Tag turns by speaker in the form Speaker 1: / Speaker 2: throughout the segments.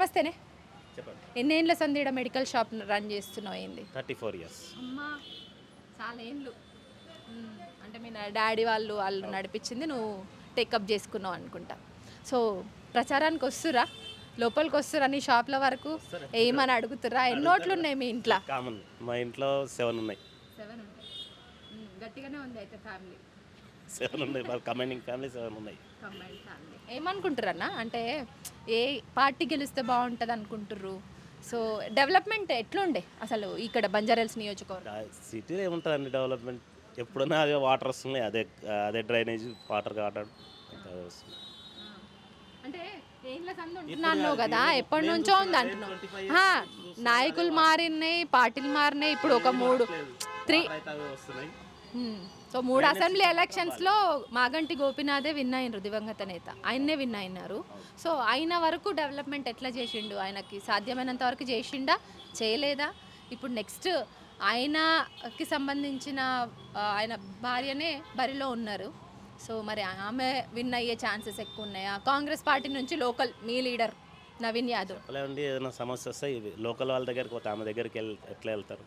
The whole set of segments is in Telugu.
Speaker 1: నమస్తేనే.
Speaker 2: చెప్పండి.
Speaker 1: ఎన్నేళ్ళ సంది ఈడ మెడికల్ షాప్ రన్ చేస్తున్నావు ఏంది?
Speaker 2: 34 ఇయర్స్.
Speaker 1: అమ్మా చాలా ఏండ్లు. అంటే మీ డాడీ వాళ్ళు నడిపించింది నువ్వు టేకప్ చేసుకున్నావు అనుకుంటా. సో ప్రచారానికి వస్తురా, లోపలికి వస్తురా నీ షాప్ల వరకు ఏమని అడుగుతురా? ఎన్ని నోట్లు ఉన్నాయి మీ ఇంట్లో?
Speaker 2: కామన్, మా ఇంట్లో 7 ఉన్నాయి.
Speaker 1: 7 ఉంటాయి. గట్టిగానే ఉంది అయితే ఫ్యామిలీ.
Speaker 2: 7 ఉన్నాయి, మా కమాండింగ్ ఫ్యామిలీ 7 ఉన్నాయి.
Speaker 1: Combined family. ఏమనుకుంటారన్న అంటే ఏ పార్టీ గెలిస్తే బాగుంటుంది అనుకుంటుర్రు? సో డెవలప్మెంట్ ఎట్లుండే అసలు ఇక్కడ బంజారాహిల్స్ నియోజకవర్గం?
Speaker 2: సిటీలో ఏముంటుందండి డెవలప్మెంట్, ఎప్పుడైనా అదే వాటర్ వస్తున్నాయి, అదే డ్రైనేజ్ వాటర్ కావడం వస్తుంది.
Speaker 1: అంటే ఏండ్ల సంది ఉంటున్నాను కదా, ఎప్పటి నుంచో ఉంది అంటున్నావు. నాయకులు మారినాయి, పార్టీలు మారినాయి, ఇప్పుడు ఒక 3
Speaker 2: వస్తున్నాయి.
Speaker 1: సో 3 అసెంబ్లీ ఎలక్షన్స్లో మాగంటి గోపీనాథే విన్ అయినారు, దివంగత నేత ఆయన్నే విన్ అయినారు. సో ఆయన వరకు డెవలప్మెంట్ ఎట్లా చేసిండు? ఆయనకి సాధ్యమైనంత వరకు చేసిండా, చేయలేదా? ఇప్పుడు నెక్స్ట్ ఆయనకి సంబంధించిన ఆయన భార్యనే బరిలో ఉన్నారు. సో మరి ఆమె విన్ అయ్యే ఛాన్సెస్ ఎక్కువ ఉన్నాయా? కాంగ్రెస్ పార్టీ నుంచి లోకల్ మీ లీడర్ నవీన్ యాదవ్
Speaker 2: చెప్పలేమండి, ఏదైనా సమస్య వస్తే లోకల్ వాళ్ళ దగ్గరికి పోతే ఆమె దగ్గరికి ఎట్లా వెళ్తారు?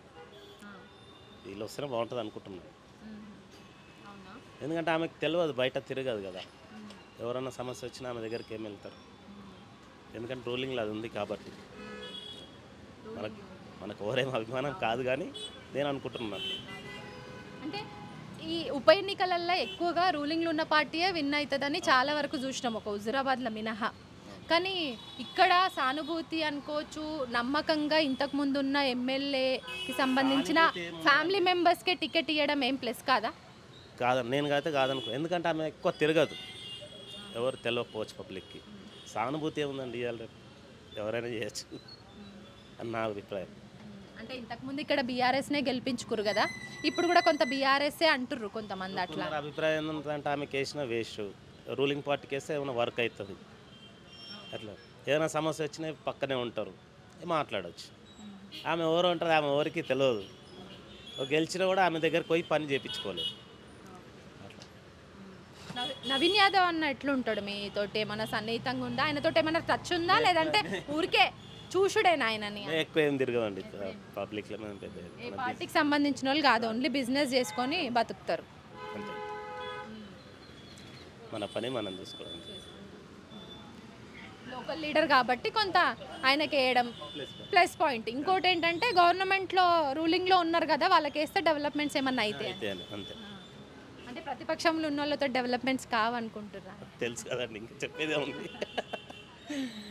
Speaker 2: వీళ్ళు వస్తేనే బాగుంటుంది అనుకుంటున్నాను. ఎందుకంటే ఆమెకు తెలియదు, బయట తిరగదు కదా. ఎవరన్నా సమస్య వచ్చినా ఆమె దగ్గరికి ఏమి వెళ్తారు? ఎందుకంటే రూలింగ్లో అది ఉంది కాబట్టి. మనకు ఎవరేం అభిమానం కాదు, కానీ నేను అనుకుంటున్నాను.
Speaker 1: అంటే ఈ ఉప ఎన్నికలలో ఎక్కువగా రూలింగ్లో ఉన్న పార్టీయే విన్ అవుతుందని చాలా వరకు చూసినాం, ఒక హుజురాబాద్లో మినహా. కానీ ఇక్కడ సానుభూతి అనుకోవచ్చు, నమ్మకంగా ఇంతకుముందు ఉన్న ఎమ్మెల్యేకి సంబంధించిన ఫ్యామిలీ మెంబర్స్కే టికెట్ ఇవ్వడం ఏం ప్లస్ కాదా?
Speaker 2: కాదని నేను అయితే కాదనుకో, ఎందుకంటే ఆమె ఎక్కువ తిరగదు, ఎవరు తెలియకపోవచ్చు పబ్లిక్కి. సానుభూతి ఏముందండి, ఇవ్వాలి ఎవరైనా చేయొచ్చు అని నా అభిప్రాయం.
Speaker 1: అంటే ఇంతకుముందు ఇక్కడ బీఆర్ఎస్నే గెలిపించుకురు కదా, ఇప్పుడు కూడా కొంత బీఆర్ఎస్ఏ అంటుర్రు కొంతమంది. అట్లా
Speaker 2: అభిప్రాయం ఏంటంటే ఆమెకి వేసిన వేస్ట్, రూలింగ్ పార్టీకి వేస్తే ఏమైనా వర్క్ అవుతుంది. అట్లా ఏదైనా సమస్య వచ్చినా పక్కనే ఉంటారు, మాట్లాడవచ్చు. ఆమె ఎవరు ఉంటారు, ఆమె ఎవరికి తెలియదు. గెలిచినా కూడా ఆమె దగ్గరికి పోయి పని చేయించుకోలేదు.
Speaker 1: నవీన్ యాదవ్ అన్న ఎట్లుంటాడు? మీతోటి ఏమైనా సన్నిహితంగా ఉందా? ఆయనతోటి ఏమైనా టచ్ ఉందా, లేదంటే ఊరికే చూసుడేనా ఆయనని?
Speaker 2: ఎక్కువ ఏం తిరగదండి పబ్లిక్లో.
Speaker 1: ఏ పార్టీకి సంబంధించిన వాళ్ళు కాదు, ఓన్లీ బిజినెస్ చేసుకొని బతుకుతారు.
Speaker 2: అంతే, మన పని మనం చూసుకోవడం.
Speaker 1: లోకల్ లీడర్ కాబట్టి కొంత ఆయనకి వేయడం ప్లస్ పాయింట్. ఇంకోటి ఏంటంటే గవర్నమెంట్లో రూలింగ్లో ఉన్నారు కదా, వాళ్ళకి వేస్తే డెవలప్మెంట్స్ ఏమన్నా అయితే
Speaker 2: అంతే.
Speaker 1: అంటే ప్రతిపక్షంలో ఉన్న వాళ్ళతో డెవలప్మెంట్స్ కావనుకుంటున్నా?
Speaker 2: తెలుసు కదండి, ఇంకా చెప్పేదే ఉంది.